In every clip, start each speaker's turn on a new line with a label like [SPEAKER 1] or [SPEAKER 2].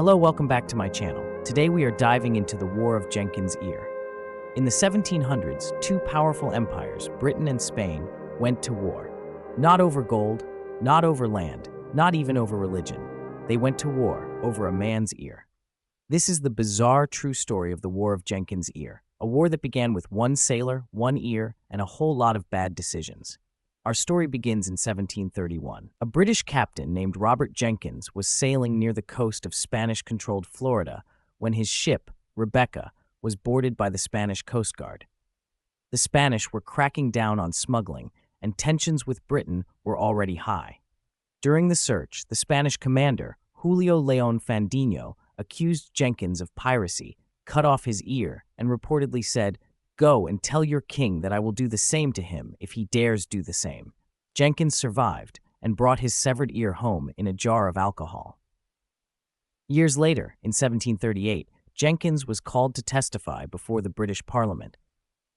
[SPEAKER 1] Hello, welcome back to my channel. Today we are diving into the War of Jenkins Ear. In the 1700s, two powerful empires, Britain and Spain, went to war. Not over gold, not over land, not even over religion. They went to war over a man's ear. This is the bizarre true story of the War of Jenkins Ear, a war that began with one sailor, one ear, and a whole lot of bad decisions. Our story begins in 1731. A British captain named Robert Jenkins was sailing near the coast of Spanish-controlled Florida when his ship, Rebecca, was boarded by the Spanish Coast Guard. The Spanish were cracking down on smuggling, and tensions with Britain were already high. During the search, the Spanish commander, Julio León Fandino, accused Jenkins of piracy, cut off his ear, and reportedly said, "Go and tell your king that I will do the same to him if he dares do the same." Jenkins survived and brought his severed ear home in a jar of alcohol. Years later, in 1738, Jenkins was called to testify before the British Parliament.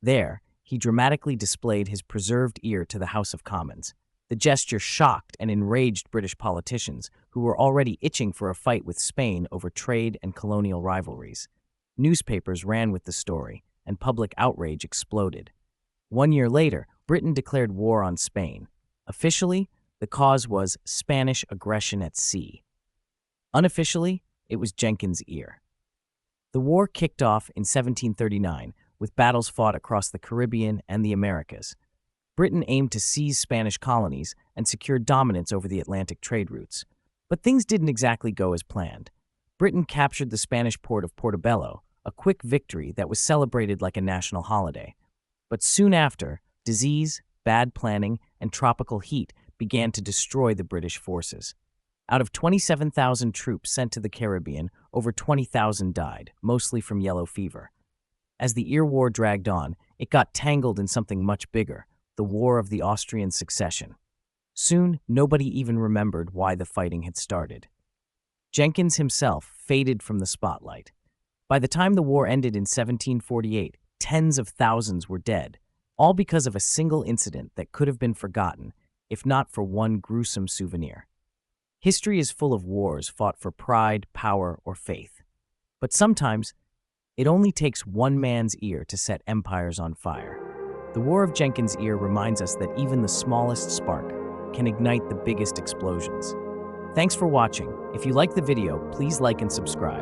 [SPEAKER 1] There, he dramatically displayed his preserved ear to the House of Commons. The gesture shocked and enraged British politicians who were already itching for a fight with Spain over trade and colonial rivalries. Newspapers ran with the story, and public outrage exploded. 1 year later, Britain declared war on Spain. Officially, the cause was Spanish aggression at sea. Unofficially, it was Jenkins' ear. The war kicked off in 1739, with battles fought across the Caribbean and the Americas. Britain aimed to seize Spanish colonies and secure dominance over the Atlantic trade routes. But things didn't exactly go as planned. Britain captured the Spanish port of Portobello, a quick victory that was celebrated like a national holiday. But soon after, disease, bad planning, and tropical heat began to destroy the British forces. Out of 27,000 troops sent to the Caribbean, over 20,000 died, mostly from yellow fever. As the Ear War dragged on, it got tangled in something much bigger, the War of the Austrian Succession. Soon, nobody even remembered why the fighting had started. Jenkins himself faded from the spotlight. By the time the war ended in 1748, tens of thousands were dead, all because of a single incident that could have been forgotten, if not for one gruesome souvenir. History is full of wars fought for pride, power, or faith. But sometimes, it only takes one man's ear to set empires on fire. The War of Jenkins' Ear reminds us that even the smallest spark can ignite the biggest explosions. Thanks for watching. If you like the video, please like and subscribe.